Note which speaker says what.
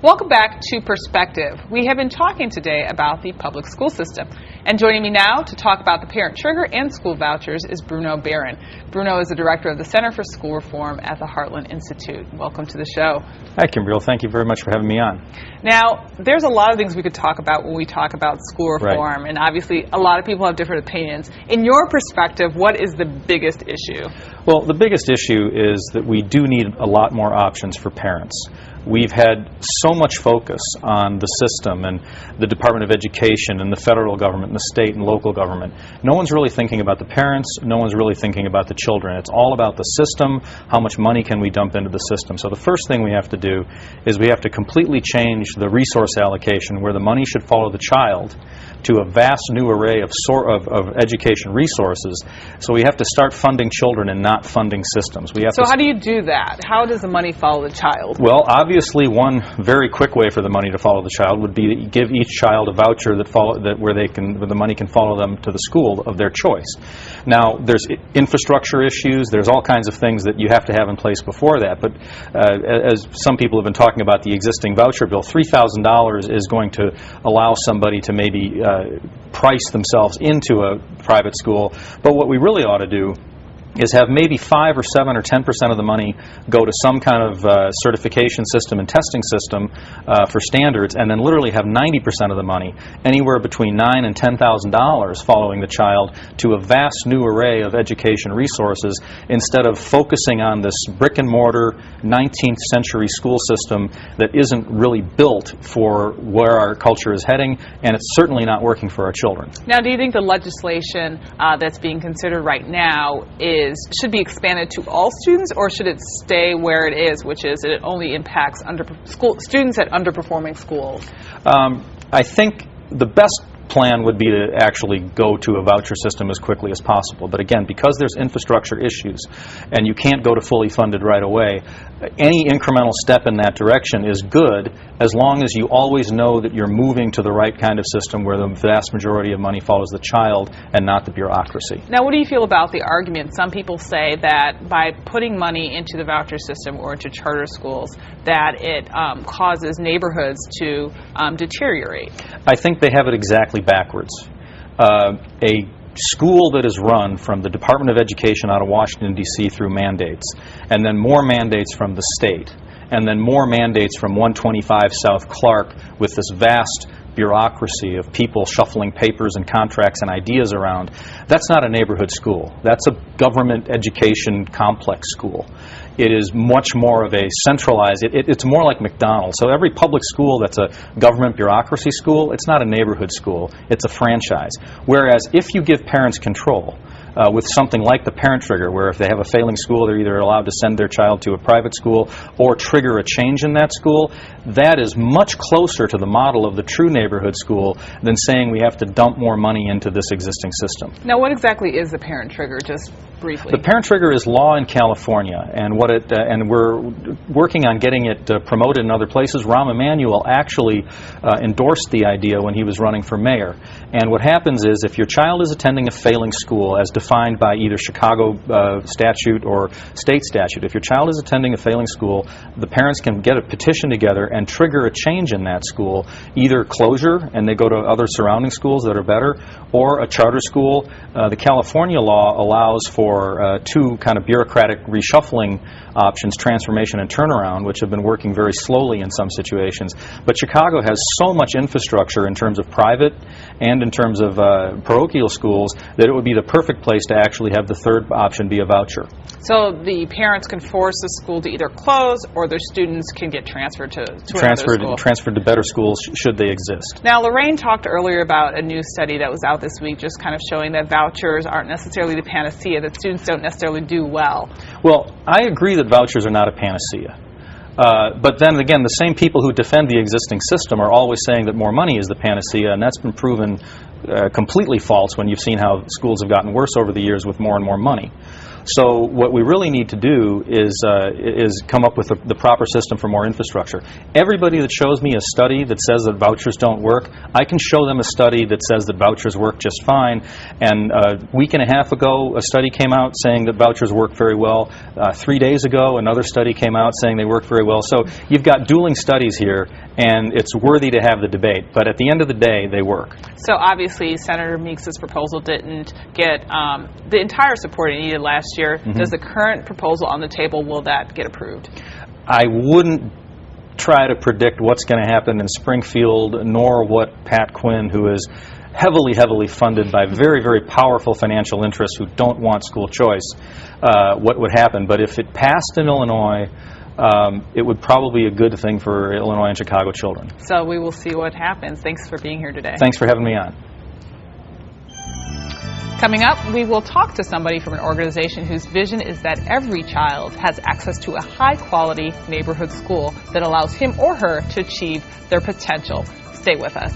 Speaker 1: Welcome back to Perspective. We have been talking today about the public school system. And joining me now to talk about the parent trigger and school vouchers is Bruno Behrend. Bruno is the director of the Center for School Reform at the Heartland Institute. Welcome to the show.
Speaker 2: Hi, Kimberly. Thank you very much for having me on.
Speaker 1: Now, there's a lot of things we could talk about when we talk about school reform, and obviously a lot of people have different opinions. In your perspective, what is the biggest issue?
Speaker 2: Well, the biggest issue is that we do need a lot more options for parents. We've had so much focus on the system and the Department of Education and the federal government and the state and local government. No one's really thinking about the parents. No one's really thinking about the children. It's all about the system. How much money can we dump into the system? So the first thing we have to do is we have to completely change the resource allocation where the money should follow the child to a vast new array of education resources. So we have to start funding children and not funding systems.
Speaker 1: So how do you do that? How does the money follow the child?
Speaker 2: Well, obviously, one very quick way for the money to follow the child would be to give each child a voucher where the money can follow them to the school of their choice. Now, there's infrastructure issues. There's all kinds of things that you have to have in place before that. But as some people have been talking about the existing voucher bill, $3,000 is going to allow somebody to maybe price themselves into a private school. But what we really ought to do is have maybe 5 or 7 or 10% of the money go to some kind of certification system and testing system for standards, and then literally have 90% of the money, anywhere between $9,000 and $10,000, following the child to a vast new array of education resources, instead of focusing on this brick and mortar 19th century school system that isn't really built for where our culture is heading, and it's certainly not working for our children.
Speaker 1: Now, do you think the legislation that's being considered right now should be expanded to all students, or should it stay where it is, which is it only impacts students at underperforming schools?
Speaker 2: I think the best plan would be to actually go to a voucher system as quickly as possible. But again, because there's infrastructure issues and you can't go to fully funded right away, any incremental step in that direction is good, as long as you always know that you're moving to the right kind of system where the vast majority of money follows the child and not the bureaucracy.
Speaker 1: Now, what do you feel about the argument? Some people say that by putting money into the voucher system or into charter schools, that it causes neighborhoods to deteriorate.
Speaker 2: I think they have it exactly backwards. A school that is run from the Department of Education out of Washington, D.C. through mandates, and then more mandates from the state, and then more mandates from 125 South Clark with this vast bureaucracy of people shuffling papers and contracts and ideas around. That's not a neighborhood school. That's a government education complex school. It is much more of a centralized, it's more like McDonald's. So every public school that's a government bureaucracy school, it's not a neighborhood school, it's a franchise. Whereas if you give parents control, with something like the parent trigger, where if they have a failing school, they're either allowed to send their child to a private school or trigger a change in that school, that is much closer to the model of the true neighborhood school than saying we have to dump more money into this existing system.
Speaker 1: Now, what exactly is the parent trigger, just briefly?
Speaker 2: The parent trigger is law in California, and and we're working on getting it promoted in other places. Rahm Emanuel actually endorsed the idea when he was running for mayor. And what happens is, if your child is attending a failing school, as defined by either Chicago statute or state statute, if your child is attending a failing school, the parents can get a petition together and trigger a change in that school, either closure and they go to other surrounding schools that are better, or a charter school. The California law allows for two kind of bureaucratic reshuffling options, transformation and turnaround, which have been working very slowly in some situations. But Chicago has so much infrastructure in terms of private and in terms of parochial schools that it would be the perfect place to actually have the third option be a voucher.
Speaker 1: So the parents can force the school to either close, or their students can get transferred to another school.
Speaker 2: Transferred to better schools should they exist.
Speaker 1: Now, Lorraine talked earlier about a new study that was out this week, just kind of showing that vouchers aren't necessarily the panacea, that students don't necessarily do well.
Speaker 2: Well, I agree that vouchers are not a panacea. But then again, the same people who defend the existing system are always saying that more money is the panacea, and that's been proven completely false when you've seen how schools have gotten worse over the years with more and more money. So what we really need to do is come up with the proper system for more infrastructure. Everybody that shows me a study that says that vouchers don't work, I can show them a study that says that vouchers work just fine. And a week and a half ago, a study came out saying that vouchers work very well. 3 days ago, another study came out saying they work very well. So you've got dueling studies here, and it's worthy to have the debate. But at the end of the day, they work.
Speaker 1: So obviously, Senator Meeks's proposal didn't get the entire support it needed last year. Does the current proposal on the table, will that get approved?
Speaker 2: I wouldn't try to predict what's going to happen in Springfield, nor what Pat Quinn, who is heavily funded by very, very powerful financial interests who don't want school choice, what would happen. But if it passed in Illinois, it would probably be a good thing for Illinois and Chicago children.
Speaker 1: So we will see what happens. Thanks for being here today.
Speaker 2: Thanks for having me on.
Speaker 1: Coming up, we will talk to somebody from an organization whose vision is that every child has access to a high-quality neighborhood school that allows him or her to achieve their potential. Stay with us.